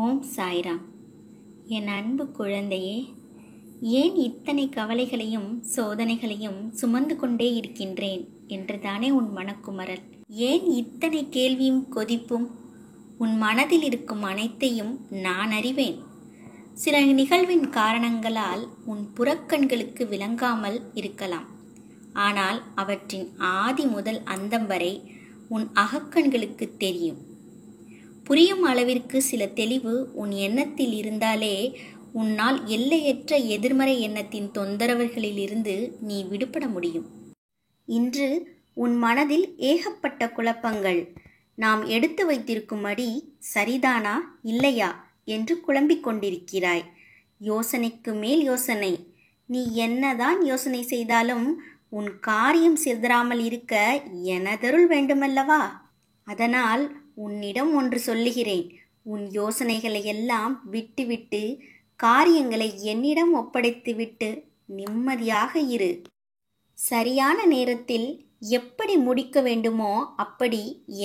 ஓம் சாய்ராம். என் அன்பு குழந்தையே, ஏன் இத்தனை கவலைகளையும் சோதனைகளையும் சுமந்து கொண்டே இருக்கின்றேன் என்று தானே உன் மனக்குமரல். ஏன் இத்தனை கேள்வியும் கொதிப்பும்? உன் மனதில் இருக்கும் அனைத்தையும் நான் அறிவேன். சில நிகழ்வின் காரணங்களால் உன் புறக்கண்களுக்கு விளங்காமல் இருக்கலாம். ஆனால் அவற்றின் ஆதி முதல் அந்தம் வரை உன் அகக்கண்களுக்கு தெரியும். புரியும் அளவிற்கு சில தெளிவு உன் எண்ணத்தில் இருந்தாலே உன்னால் எல்லையற்ற எதிர்மறை எண்ணத்தின் தொந்தரவுகளிலிருந்து நீ விடுபட முடியும். இன்று உன் மனதில் ஏகப்பட்ட குழப்பங்கள். நாம் எடுத்து வைத்திருக்கும் அடி சரிதானா இல்லையா என்று குழம்பிக் கொண்டிருக்கிறாய். யோசனைக்கு மேல் யோசனை. நீ என்னதான் யோசனை செய்தாலும் உன் காரியம் சிதறாமல் இருக்க எனதருள் வேண்டுமல்லவா? அதனால் உன்னிடம் ஒன்று சொல்லுகிறேன். உன் யோசனைகளை எல்லாம் விட்டுவிட்டு காரியங்களை என்னிடம் ஒப்படைத்துவிட்டு நிம்மதியாக இரு. சரியான நேரத்தில் எப்படி முடிக்க வேண்டுமோ அப்படி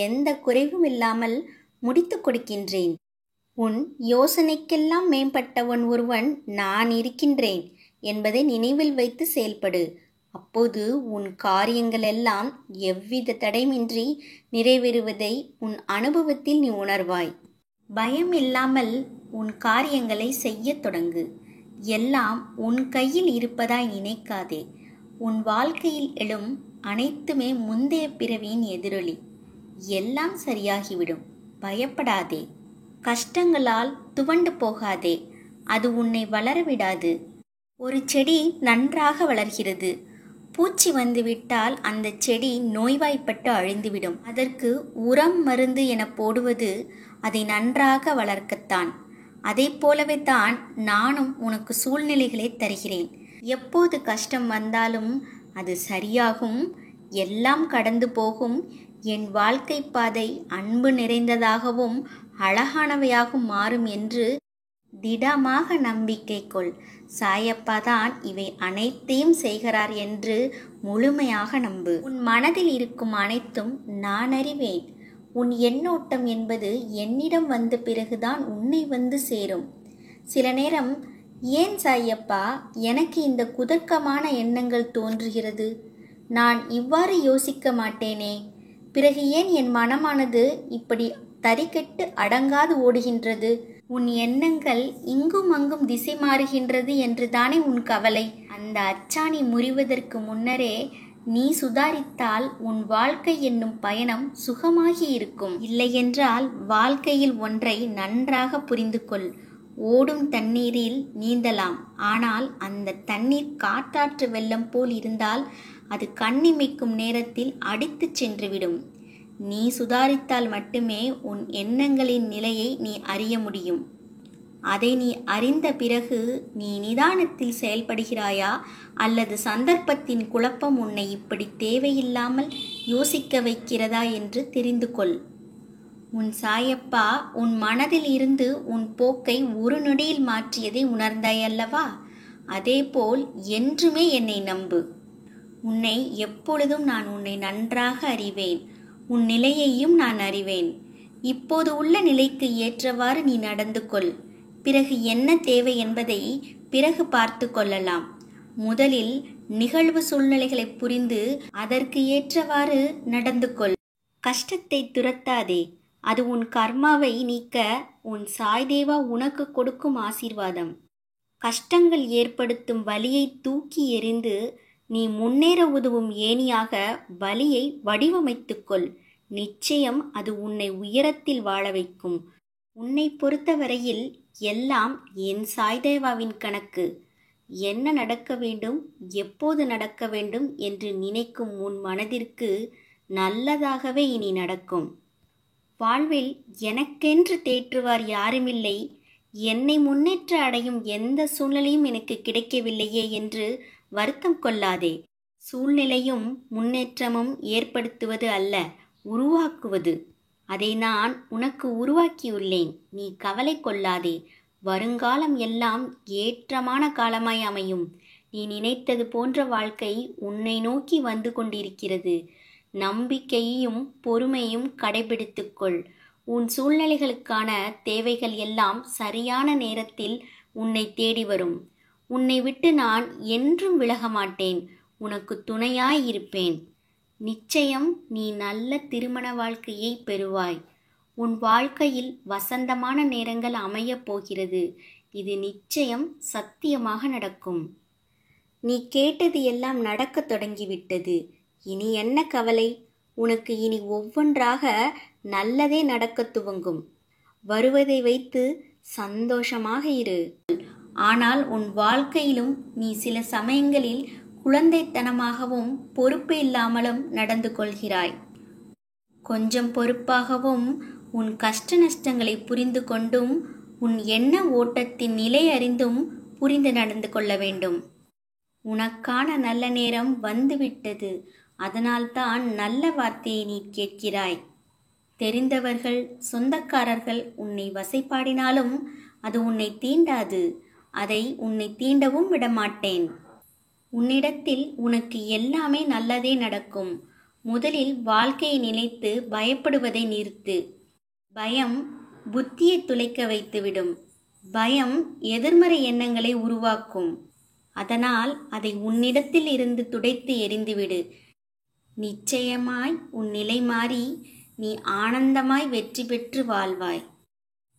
எந்த குறைவும் இல்லாமல் முடித்து கொடுக்கின்றேன். உன் யோசனைக்கெல்லாம் மேம்பட்டவன் ஒருவன் நான் இருக்கின்றேன் என்பதை நினைவில் வைத்து செயல்படு. அப்போது உன் காரியங்கள் எல்லாம் எவ்வித தடைமின்றி நிறைவேறுவதை உன் அனுபவத்தில் நீ உணர்வாய். பயம் இல்லாமல் உன் காரியங்களை செய்ய தொடங்கு. எல்லாம் உன் கையில் இருப்பதாய் நினைக்காதே. உன் வாழ்க்கையில் எழும் அனைத்துமே முந்தைய பிறவியின் எதிரொலி. எல்லாம் சரியாகிவிடும். பயப்படாதே. கஷ்டங்களால் துவண்டு போகாதே. அது உன்னை வளரவிடாது. ஒரு செடி நன்றாக வளர்கிறது. பூச்சி வந்துவிட்டால் அந்த செடி நோய்வாய்ப்பட்டு அழிந்துவிடும். அதற்கு உரம் மருந்து என போடுவது அதை நன்றாக வளர்க்கத்தான். அதை போலவே தான் நானும் உனக்கு சூழ்நிலைகளை தருகிறேன். எப்போது கஷ்டம் வந்தாலும் அது சரியாகும். எல்லாம் கடந்து போகும். என் வாழ்க்கை பாதை அன்பு நிறைந்ததாகவும் அழகானவையாகவும் மாறும் என்று திடமாக நம்பிக்கை கொள். சாயப்பா தான் இவை அனைத்தையும் செய்கிறார் என்று முழுமையாக நம்பு. உன் மனதில் இருக்கும் அனைத்தும் நான் அறிவேன். உன் எண்ணோட்டம் என்பது என்னிடம் வந்த பிறகுதான் உன்னை வந்து சேரும். சில நேரம் ஏன் சாயப்பா எனக்கு இந்த குதர்க்கமான எண்ணங்கள் தோன்றுகிறது? நான் இவ்வாறு யோசிக்க மாட்டேனே. பிறகு ஏன் என் மனமானது இப்படி தறிகெட்டு அடங்காது ஓடுகின்றது? உன் எண்ணங்கள் இங்கும் அங்கும் திசை மாறுகின்றது என்று தானே உன் கவலை. அந்த அச்சாணி முறிவதற்கு முன்னரே நீ சுதாரித்தால் உன் வாழ்க்கை என்னும் பயணம் சுகமாகி இருக்கும். இல்லையென்றால் வாழ்க்கையில் ஒன்றை நன்றாக புரிந்து கொள். ஓடும் தண்ணீரில் நீந்தலாம். ஆனால் அந்த தண்ணீர் காற்றாற்று வெள்ளம் போல் இருந்தால் அது கண்ணிமைக்கும் நேரத்தில் அடித்து சென்றுவிடும். நீ சுதாரித்தால் மட்டுமே உன் எண்ணங்களின் நிலையை நீ அறிய முடியும். அதை நீ அறிந்த பிறகு நீ நிதானத்தில் செயல்படுகிறாயா அல்லது சந்தர்ப்பத்தின் குழப்பம் உன்னை இப்படி தேவையில்லாமல் யோசிக்க வைக்கிறதா என்று தெரிந்து கொள். உன் சாயப்பா உன் மனதில் இருந்து உன் போக்கை ஒரு நொடியில் மாற்றியதை உணர்ந்தாயல்லவா? அதேபோல் என்றுமே என்னை நம்பு. உன்னை எப்பொழுதும் நான் உன்னை நன்றாக அறிவேன். உன் நிலையையும் நான் அறிவேன். இப்போது உள்ள நிலைக்கு ஏற்றவாறு நீ நடந்து கொள். பிறகு என்ன தேவை என்பதை பிறகு பார்த்து கொள்ளலாம். முதலில் நிகழ்வு சூழ்நிலைகளை புரிந்து அதற்கு ஏற்றவாறு நடந்து கொள். கஷ்டத்தை துரத்தாதே. அது உன் கர்மாவை நீக்க உன் சாய்தேவா உனக்கு கொடுக்கும் ஆசீர்வாதம். கஷ்டங்கள் ஏற்படுத்தும் வலியை தூக்கி எறிந்து நீ முன்னேற உதவும் ஏணியாக வலியை வடிவமைத்துக்கொள். நிச்சயம் அது உன்னை உயரத்தில் வாழ வைக்கும். உன்னை பொறுத்தவரையில் எல்லாம் என் சாய்தேவாவின் கணக்கு. என்ன நடக்க வேண்டும், எப்போது நடக்க வேண்டும் என்று நினைக்கும் உன் மனதிற்கு நல்லதாகவே இனி நடக்கும். வாழ்வில் எனக்கென்று தேற்றுவார் யாருமில்லை. என்னை முன்னேற்ற அடையும் எந்த சூழ்நிலையும் எனக்கு கிடைக்கவில்லையே என்று வருத்தம் கொள்ளாதே. சூழ்நிலையும் முன்னேற்றமும் ஏற்படுத்துவது அல்ல, உருவாக்குவது. அதை நான் உனக்கு உருவாக்கியுள்ளேன். நீ கவலை கொள்ளாதே. வருங்காலம் எல்லாம் ஏற்றமான காலமாய் அமையும். நீ நினைத்தது போன்ற வாழ்க்கை உன்னை நோக்கி வந்து கொண்டிருக்கிறது. நம்பிக்கையையும் பொறுமையும் கடைபிடித்துக்கொள். உன் சூழ்நிலைகளுக்கான தேவைகள் எல்லாம் சரியான நேரத்தில் உன்னை தேடி வரும். உன்னை விட்டு நான் என்றும் விலக மாட்டேன். உனக்கு துணையாய் இருப்பேன். நிச்சயம் நீ நல்ல திருமண வாழ்க்கையை பெறுவாய். உன் வாழ்க்கையில் வசந்தமான நேரங்கள் அமையப் போகிறது. இது நிச்சயம் சத்தியமாக நடக்கும். நீ கேட்டது எல்லாம் நடக்கத் தொடங்கிவிட்டது. இனி என்ன கவலை? உனக்கு இனி ஒவ்வொன்றாக நல்லதே நடக்கத் துவங்கும். வருவதை வைத்து சந்தோஷமாக இரு. ஆனால் உன் வாழ்க்கையிலும் நீ சில சமயங்களில் குழந்தைத்தனமாகவும் பொறுப்பு இல்லாமலும் நடந்து கொள்கிறாய். கொஞ்சம் பொறுப்பாகவும் உன் கஷ்ட நஷ்டங்களை புரிந்து கொண்டும் உன் எண்ண ஓட்டத்தின் நிலை அறிந்தும் புரிந்து நடந்து கொள்ள வேண்டும். உனக்கான நல்ல நேரம் வந்துவிட்டது. அதனால்தான் நல்ல வார்த்தையை நீ கேட்கிறாய். தெரிந்தவர்கள், சொந்தக்காரர்கள் உன்னை வசைபாடினாலும் அது உன்னை தீண்டாது. அதை உன்னை தீண்டவும் விடமாட்டேன். உன்னிடத்தில் உனக்கு எல்லாமே நல்லதே நடக்கும். முதலில் வாழ்க்கையை நினைத்து பயப்படுவதை நிறுத்து. பயம் புத்தியை துளைக்க வைத்துவிடும். பயம் எதிர்மறை எண்ணங்களை உருவாக்கும். அதனால் அதை உன்னிடத்தில் இருந்து துடைத்து எறிந்துவிடு. நிச்சயமாய் உன் நிலை மாறி நீ ஆனந்தமாய் வெற்றி பெற்று வாழ்வாய்.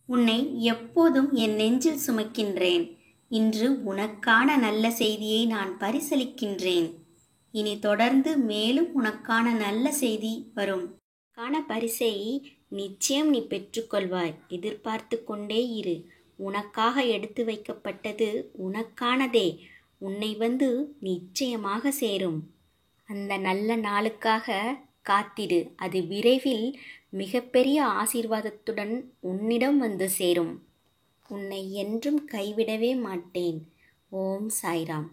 உன்னை எப்போதும் என் நெஞ்சில் சுமக்கின்றேன். இன்று உனக்கான நல்ல செய்தியை நான் பரிசளிக்கின்றேன். இனி தொடர்ந்து மேலும் உனக்கான நல்ல செய்தி வரும். உனக்கான பரிசை நிச்சயம் நீ பெற்றுக்கொள்வாய். எதிர்பார்த்து கொண்டே இரு. உனக்காக எடுத்து வைக்கப்பட்டது உனக்கானதே உன்னை வந்து நிச்சயமாக சேரும். அந்த நல்ல நாளுக்காக காத்திடு. அது விரைவில் மிகப்பெரிய ஆசீர்வாதத்துடன் உன்னிடம் வந்து சேரும். உன்னை என்றும் கைவிடவே மாட்டேன். ஓம் சாய்ராம்.